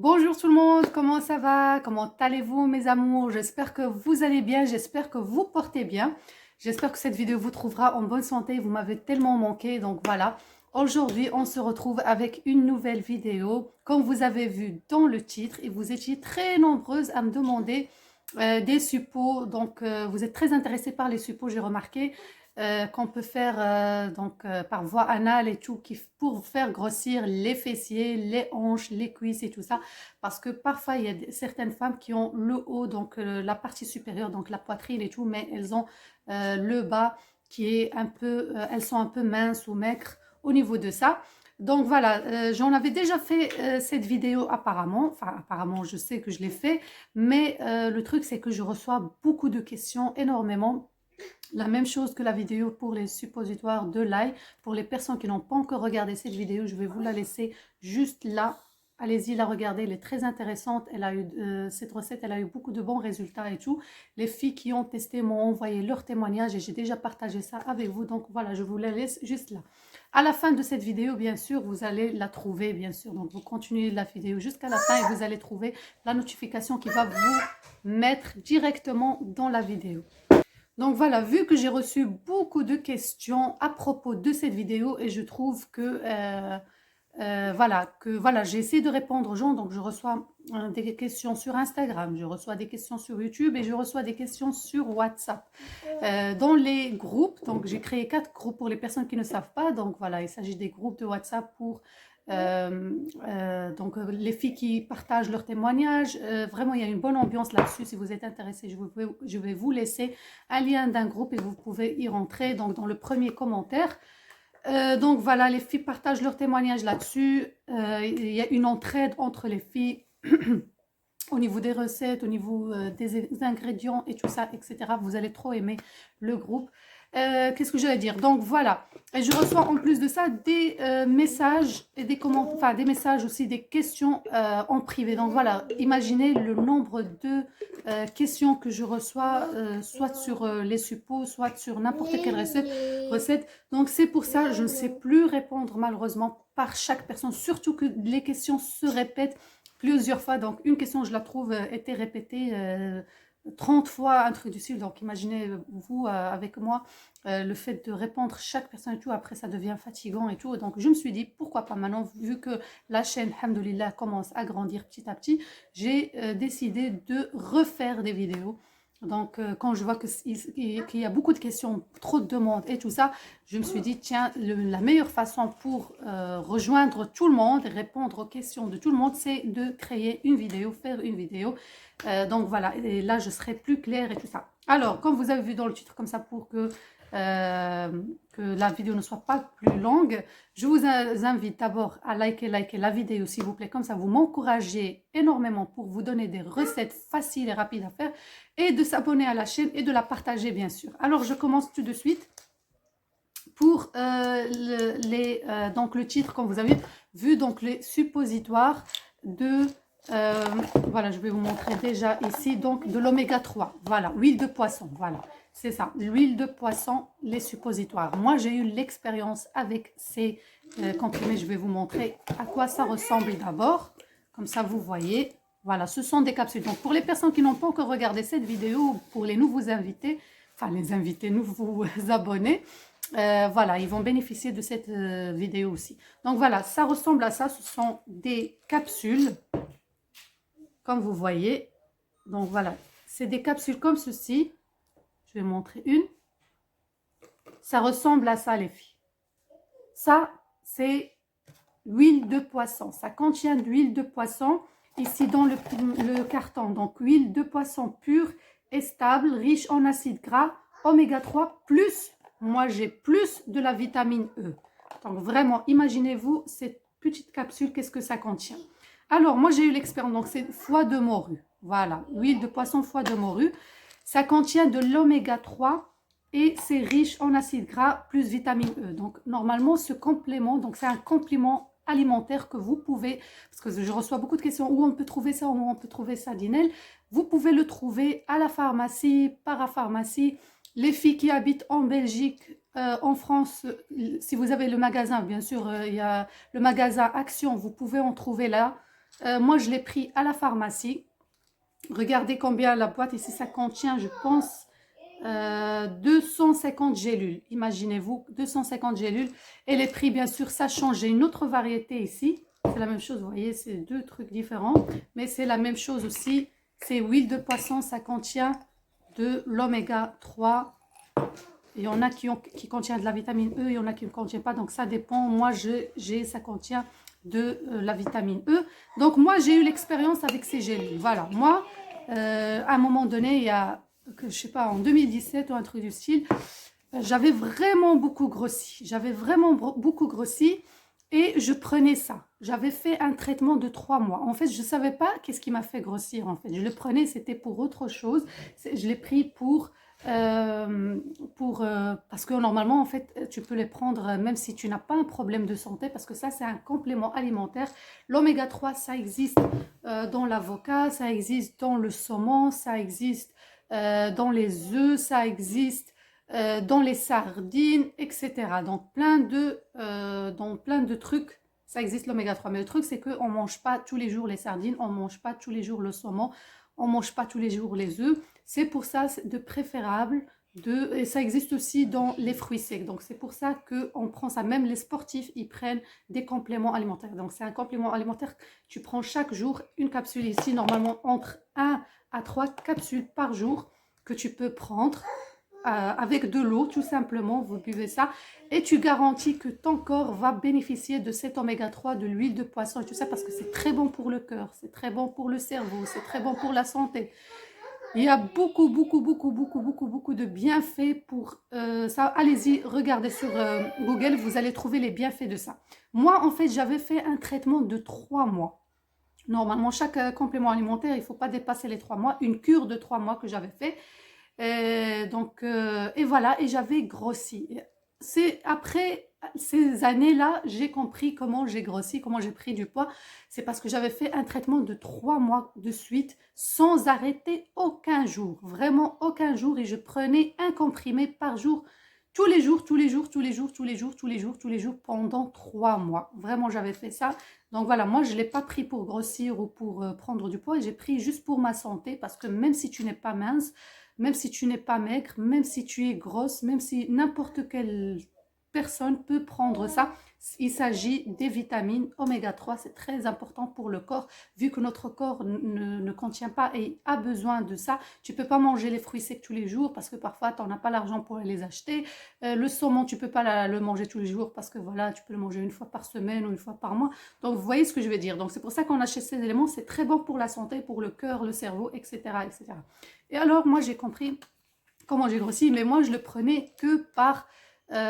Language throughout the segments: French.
Bonjour tout le monde, comment ça va? Comment allez-vous mes amours? J'espère que vous allez bien, j'espère que vous portez bien. J'espère que cette vidéo vous trouvera en bonne santé, vous m'avez tellement manqué, donc voilà. Aujourd'hui, on se retrouve avec une nouvelle vidéo. Comme vous avez vu dans le titre, et vous étiez très nombreuses à me demander des suppos, donc vous êtes très intéressés par les suppos, j'ai remarqué. Qu'on peut faire par voie anale et tout, pour faire grossir les fessiers, les hanches, les cuisses et tout ça. Parce que parfois, il y a certaines femmes qui ont le haut, donc la partie supérieure, donc la poitrine et tout, mais elles ont le bas qui est un peu, elles sont un peu minces ou maigres au niveau de ça. Donc voilà, j'en avais déjà fait cette vidéo apparemment, enfin apparemment je sais que je l'ai fait, mais le truc c'est que je reçois beaucoup de questions, énormément. La même chose que la vidéo pour les suppositoires de l'ail. Pour les personnes qui n'ont pas encore regardé cette vidéo, je vais vous la laisser juste là. Allez-y la regarder, elle est très intéressante. Cette recette, elle a eu beaucoup de bons résultats et tout. Les filles qui ont testé m'ont envoyé leur témoignage et j'ai déjà partagé ça avec vous. Donc voilà, je vous la laisse juste là. À la fin de cette vidéo, bien sûr, vous allez la trouver, bien sûr. Donc vous continuez la vidéo jusqu'à la fin et vous allez trouver la notification qui va vous mettre directement dans la vidéo. Donc voilà, vu que j'ai reçu beaucoup de questions à propos de cette vidéo et je trouve que, voilà, j'ai essayé de répondre aux gens. Donc je reçois des questions sur Instagram, je reçois des questions sur YouTube et je reçois des questions sur WhatsApp. Dans les groupes, donc j'ai créé 4 groupes pour les personnes qui ne savent pas. Donc voilà, il s'agit des groupes de WhatsApp pour les filles qui partagent leurs témoignages. Vraiment, il y a une bonne ambiance là-dessus. Si vous êtes intéressé, je vais vous laisser un lien d'un groupe et vous pouvez y rentrer donc dans le premier commentaire. Donc voilà, les filles partagent leurs témoignages là-dessus. Il y a une entraide entre les filles au niveau des recettes, au niveau des ingrédients et tout ça, etc. Vous allez trop aimer le groupe. Qu'est-ce que j'allais dire? Donc voilà, et je reçois en plus de ça des messages et des commentaires, enfin des messages aussi, des questions en privé. Donc voilà, imaginez le nombre de questions que je reçois, soit sur les suppos, soit sur n'importe quelle recette. Donc c'est pour ça, je ne sais plus répondre malheureusement par chaque personne, surtout que les questions se répètent plusieurs fois. Donc une question, je la trouve, était répétée 30 fois, un truc du style. Donc imaginez vous avec moi le fait de répondre chaque personne et tout, après ça devient fatigant et tout. Donc je me suis dit pourquoi pas maintenant, vu que la chaîne alhamdoulilah commence à grandir petit à petit, j'ai décidé de refaire des vidéos. Donc quand je vois qu'il y a beaucoup de questions, trop de demandes et tout ça, je me suis dit tiens, la meilleure façon pour rejoindre tout le monde et répondre aux questions de tout le monde, c'est de créer une vidéo, faire une vidéo. Donc voilà, et là je serai plus claire et tout ça. Alors, comme vous avez vu dans le titre, comme ça, pour que la vidéo ne soit pas plus longue, je vous invite d'abord à liker la vidéo, s'il vous plaît. Comme ça, vous m'encouragez énormément pour vous donner des recettes faciles et rapides à faire et de s'abonner à la chaîne et de la partager, bien sûr. Alors, je commence tout de suite pour donc le titre, comme vous avez vu, donc les suppositoires de voilà, je vais vous montrer déjà ici, donc de l'oméga 3, voilà, huile de poisson, voilà, c'est ça, l'huile de poisson, les suppositoires. Moi, j'ai eu l'expérience avec ces comprimés, je vais vous montrer à quoi ça ressemble d'abord, comme ça vous voyez, voilà, ce sont des capsules. Donc pour les personnes qui n'ont pas encore regardé cette vidéo, pour les nouveaux invités, enfin les invités, nouveaux abonnés, voilà, ils vont bénéficier de cette vidéo aussi. Donc voilà, ça ressemble à ça, ce sont des capsules, comme vous voyez. Donc voilà, c'est des capsules comme ceci. Je vais montrer une. Ça ressemble à ça, les filles. Ça, c'est l'huile de poisson. Ça contient de l'huile de poisson ici dans le carton. Donc, huile de poisson pure et stable, riche en acides gras, oméga 3, plus, moi j'ai plus de la vitamine E. Donc, vraiment, imaginez-vous cette petite capsule, qu'est-ce que ça contient. Alors, moi j'ai eu l'expérience, donc c'est foie de morue. Voilà, huile de poisson, foie de morue. Ça contient de l'oméga 3 et c'est riche en acides gras plus vitamine E. Donc, normalement, ce complément, donc c'est un complément alimentaire que vous pouvez, parce que je reçois beaucoup de questions, où on peut trouver ça, où on peut trouver ça, Dinel. Vous pouvez le trouver à la pharmacie, parapharmacie. Les filles qui habitent en Belgique, en France, si vous avez le magasin, bien sûr, il y a le magasin Action, vous pouvez en trouver là. Moi, je l'ai pris à la pharmacie. Regardez combien la boîte ici, ça contient, je pense, 250 gélules. Imaginez-vous, 250 gélules. Et les prix, bien sûr, ça change. J'ai une autre variété ici. C'est la même chose, vous voyez, c'est deux trucs différents. Mais c'est la même chose aussi. C'est huile de poisson, ça contient de l'oméga 3. Il y en a qui contient de la vitamine E, il y en a qui ne contient pas. Donc, ça dépend. Moi, ça contient de la vitamine E. Donc, moi, j'ai eu l'expérience avec ces gélules. Voilà, moi, à un moment donné, il y a, je sais pas, en 2017 ou un truc du style, j'avais vraiment beaucoup grossi. J'avais vraiment beaucoup grossi et je prenais ça. J'avais fait un traitement de 3 mois. En fait, je ne savais pas qu'est-ce qui m'a fait grossir. En fait, je le prenais, c'était pour autre chose. Je l'ai pris parce que normalement, en fait, tu peux les prendre même si tu n'as pas un problème de santé, parce que ça, c'est un complément alimentaire. L'oméga 3, ça existe dans l'avocat, ça existe dans le saumon, ça existe dans les œufs, ça existe dans les sardines, etc. Donc, dans plein de trucs, ça existe l'oméga 3. Mais le truc, c'est qu'on ne mange pas tous les jours les sardines, on ne mange pas tous les jours le saumon, on ne mange pas tous les jours les œufs. C'est pour ça de préférable et ça existe aussi dans les fruits secs. Donc, c'est pour ça qu'on prend ça. Même les sportifs, ils prennent des compléments alimentaires. Donc, c'est un complément alimentaire. Tu prends chaque jour une capsule ici, normalement entre 1 à 3 capsules par jour que tu peux prendre avec de l'eau, tout simplement. Vous buvez ça et tu garantis que ton corps va bénéficier de cet oméga 3, de l'huile de poisson et tout ça, parce que c'est très bon pour le cœur, c'est très bon pour le cerveau, c'est très bon pour la santé. Il y a beaucoup de bienfaits pour ça. Allez-y, regardez sur Google, vous allez trouver les bienfaits de ça. Moi, en fait, j'avais fait un traitement de 3 mois. Normalement, chaque complément alimentaire, il ne faut pas dépasser les 3 mois. Une cure de 3 mois que j'avais fait. Et voilà, et j'avais grossi. C'est après ces années-là, j'ai compris comment j'ai grossi, comment j'ai pris du poids. C'est parce que j'avais fait un traitement de 3 mois de suite, sans arrêter aucun jour, vraiment aucun jour. Et je prenais un comprimé par jour, tous les jours, pendant 3 mois. Vraiment, j'avais fait ça. Donc voilà, moi, je ne l'ai pas pris pour grossir ou pour prendre du poids. J'ai pris juste pour ma santé, parce que même si tu n'es pas mince, même si tu n'es pas maigre, même si tu es grosse, même si n'importe quelle personne peut prendre ça, il s'agit des vitamines oméga 3, c'est très important pour le corps, vu que notre corps ne contient pas et a besoin de ça. Tu ne peux pas manger les fruits secs tous les jours parce que parfois tu n'en as pas l'argent pour les acheter. Le saumon, tu ne peux pas le manger tous les jours parce que voilà, tu peux le manger une fois par semaine ou une fois par mois. Donc vous voyez ce que je veux dire. Donc c'est pour ça qu'on achète ces éléments, c'est très bon pour la santé, pour le cœur, le cerveau, etc. etc. Et alors, moi, j'ai compris comment j'ai grossi, mais moi, je le prenais que par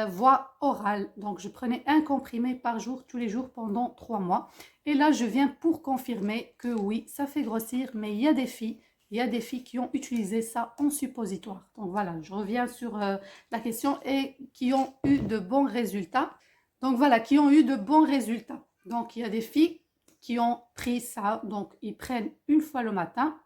voie orale. Donc, je prenais un comprimé par jour, tous les jours, pendant 3 mois. Et là, je viens pour confirmer que oui, ça fait grossir, mais il y a des filles qui ont utilisé ça en suppositoire. Donc, voilà, je reviens sur la question et qui ont eu de bons résultats. Donc, voilà, qui ont eu de bons résultats. Donc, il y a des filles qui ont pris ça. Donc, ils prennent une fois le matin,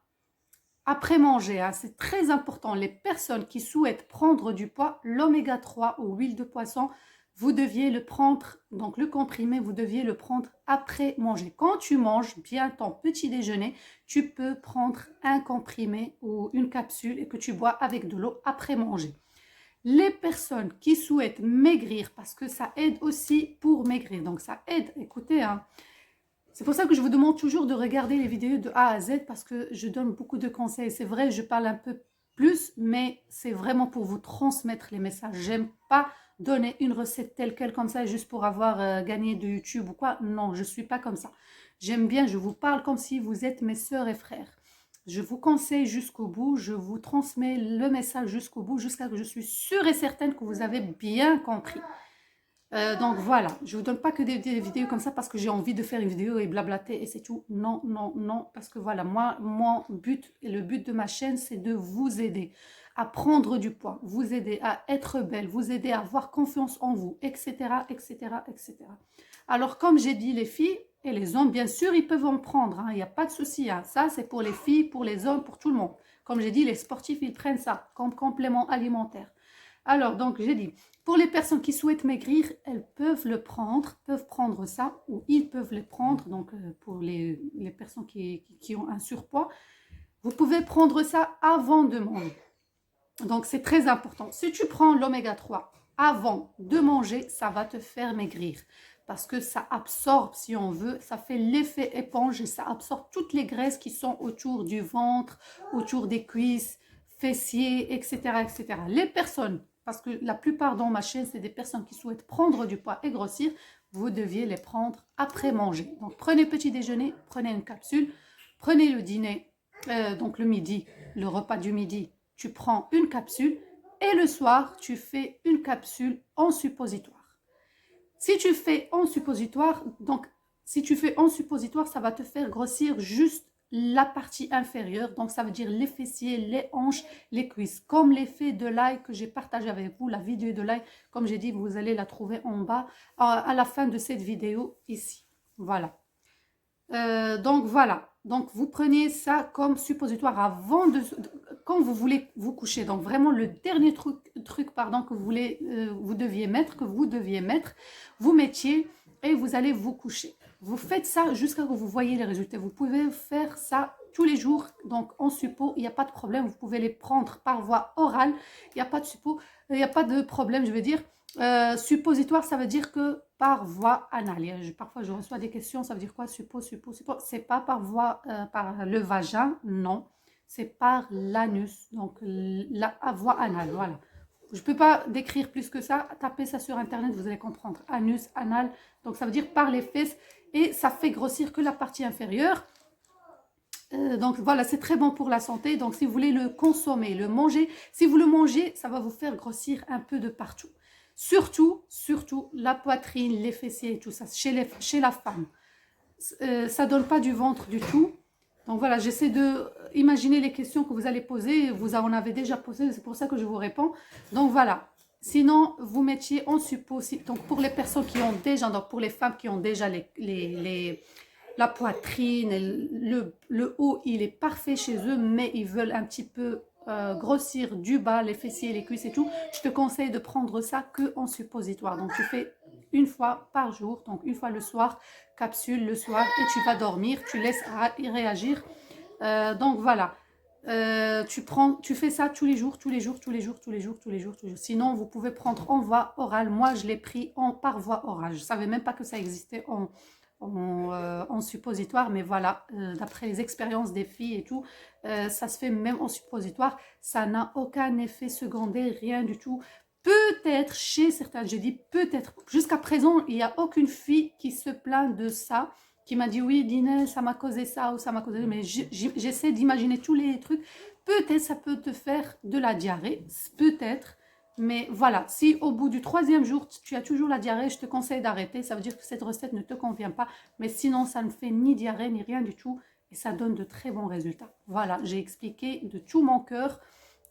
après manger, hein, c'est très important. Les personnes qui souhaitent prendre du poids, l'oméga 3 ou huile de poisson, vous deviez le prendre, donc le comprimé, vous deviez le prendre après manger. Quand tu manges bien ton petit déjeuner, tu peux prendre un comprimé ou une capsule et que tu bois avec de l'eau après manger. Les personnes qui souhaitent maigrir, parce que ça aide aussi pour maigrir, donc ça aide, écoutez, hein, c'est pour ça que je vous demande toujours de regarder les vidéos de A à Z, parce que je donne beaucoup de conseils. C'est vrai, je parle un peu plus, mais c'est vraiment pour vous transmettre les messages. J'aime pas donner une recette telle quelle comme ça juste pour avoir gagné de YouTube ou quoi. Non, je ne suis pas comme ça. J'aime bien, je vous parle comme si vous êtes mes sœurs et frères. Je vous conseille jusqu'au bout, je vous transmets le message jusqu'au bout, jusqu'à ce que je suis sûre et certaine que vous avez bien compris. Donc voilà, je ne vous donne pas que des vidéos comme ça parce que j'ai envie de faire une vidéo et blablater et c'est tout. Non, non, non, parce que voilà, moi, mon but et le but de ma chaîne, c'est de vous aider à prendre du poids, vous aider à être belle, vous aider à avoir confiance en vous, etc., etc., etc. Alors, comme j'ai dit, les filles et les hommes, bien sûr, ils peuvent en prendre, hein, il n'y a pas de souci. Hein. Ça, c'est pour les filles, pour les hommes, pour tout le monde. Comme j'ai dit, les sportifs, ils prennent ça comme complément alimentaire. Alors, donc, j'ai dit, pour les personnes qui souhaitent maigrir, elles peuvent le prendre, peuvent prendre ça, ou ils peuvent le prendre, donc pour les personnes qui ont un surpoids, vous pouvez prendre ça avant de manger. Donc, c'est très important. Si tu prends l'oméga 3 avant de manger, ça va te faire maigrir. Parce que ça absorbe, si on veut, ça fait l'effet éponge et ça absorbe toutes les graisses qui sont autour du ventre, autour des cuisses, fessiers, etc., etc. Les personnes, parce que la plupart dans ma chaîne, c'est des personnes qui souhaitent prendre du poids et grossir, vous deviez les prendre après manger. Donc, prenez petit déjeuner, prenez une capsule, prenez le dîner, donc le midi, le repas du midi, tu prends une capsule et le soir, tu fais une capsule en suppositoire. Si tu fais en suppositoire, donc si tu fais en suppositoire, ça va te faire grossir juste la partie inférieure, donc ça veut dire les fessiers, les hanches, les cuisses, comme l'effet de l'ail que j'ai partagé avec vous, la vidéo de l'ail, comme j'ai dit, vous allez la trouver en bas, à la fin de cette vidéo ici, voilà. Donc voilà, donc vous prenez ça comme suppositoire avant quand vous voulez vous coucher. Donc vraiment le dernier truc pardon, que vous deviez mettre, vous mettiez et vous allez vous coucher. Vous faites ça jusqu'à ce que vous voyez les résultats. Vous pouvez faire ça tous les jours, donc en suppo, il n'y a pas de problème. Vous pouvez les prendre par voie orale, il n'y a pas de suppo, il n'y a pas de problème, je veux dire. Suppositoire, ça veut dire que par voie anale. Parfois, je reçois des questions, ça veut dire quoi, suppo. C'est pas par voie, par le vagin, non. C'est par l'anus, donc la voie anale, voilà. Je ne peux pas décrire plus que ça. Tapez ça sur Internet, vous allez comprendre. Anus, anal, donc ça veut dire par les fesses. Et ça fait grossir que la partie inférieure. Donc voilà, c'est très bon pour la santé. Donc si vous voulez le consommer, le manger, si vous le mangez, ça va vous faire grossir un peu de partout. Surtout la poitrine, les fessiers et tout ça, chez la femme. Ça ne donne pas du ventre du tout. Donc voilà, j'essaie de imaginer les questions que vous allez poser. Vous en avez déjà posé, c'est pour ça que je vous réponds. Donc voilà. Sinon, vous mettiez en suppos. Donc pour les personnes qui ont déjà, donc pour les femmes qui ont déjà la poitrine, le haut, il est parfait chez eux, mais ils veulent un petit peu grossir du bas, les fessiers, les cuisses et tout, je te conseille de prendre ça que en suppositoire. Donc tu fais une fois par jour, donc une fois le soir, capsule le soir et tu vas dormir, tu laisses réagir. Donc voilà, tu fais ça tous les jours. Sinon, vous pouvez prendre en voie orale. Moi, je l'ai pris par voie orale. Je ne savais même pas que ça existait en suppositoire, mais voilà, d'après les expériences des filles et tout, ça se fait même en suppositoire, ça n'a aucun effet secondaire, rien du tout. Peut-être chez certaines, je dis peut-être, jusqu'à présent, il n'y a aucune fille qui se plaint de ça, qui m'a dit oui, Dina, ça m'a causé ça ou ça m'a causé, mais j'essaie d'imaginer tous les trucs. Peut-être ça peut te faire de la diarrhée, peut-être. Mais voilà, si au bout du 3e jour, tu as toujours la diarrhée, je te conseille d'arrêter. Ça veut dire que cette recette ne te convient pas. Mais sinon, ça ne fait ni diarrhée, ni rien du tout. Et ça donne de très bons résultats. Voilà, j'ai expliqué de tout mon cœur.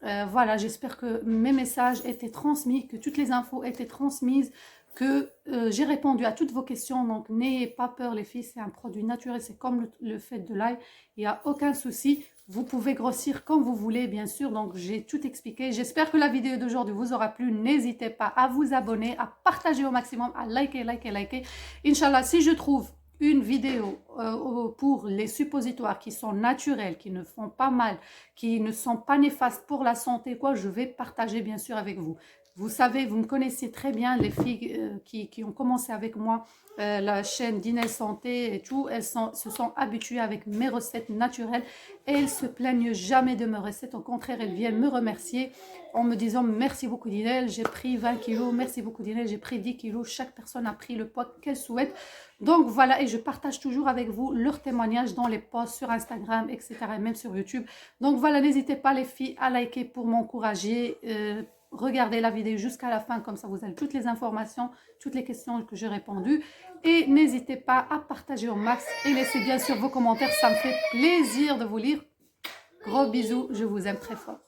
Voilà, j'espère que mes messages étaient transmis, que toutes les infos étaient transmises, que j'ai répondu à toutes vos questions. Donc, n'ayez pas peur, les filles. C'est un produit naturel. C'est comme le fait de l'ail. Il n'y a aucun souci. Vous pouvez grossir comme vous voulez, bien sûr. Donc, j'ai tout expliqué. J'espère que la vidéo d'aujourd'hui vous aura plu. N'hésitez pas à vous abonner, à partager au maximum, à liker. Inch'Allah, si je trouve une vidéo pour les suppositoires qui sont naturels, qui ne font pas mal, qui ne sont pas néfastes pour la santé, quoi, je vais partager, bien sûr, avec vous. Vous savez, vous me connaissez très bien, les filles qui ont commencé avec moi la chaîne Dina Santé et tout, elles se sont habituées avec mes recettes naturelles et elles se plaignent jamais de mes recettes. Au contraire, elles viennent me remercier en me disant merci beaucoup Dina, j'ai pris 20 kilos, merci beaucoup Dina, j'ai pris 10 kilos. Chaque personne a pris le poids qu'elle souhaite. Donc voilà, et je partage toujours avec vous leurs témoignages dans les posts sur Instagram, etc. et même sur YouTube. Donc voilà, n'hésitez pas les filles à liker pour m'encourager. Regardez la vidéo jusqu'à la fin, comme ça vous avez toutes les informations, toutes les questions que j'ai répondues. Et n'hésitez pas à partager au max et laissez bien sûr vos commentaires, ça me fait plaisir de vous lire. Gros bisous, je vous aime très fort.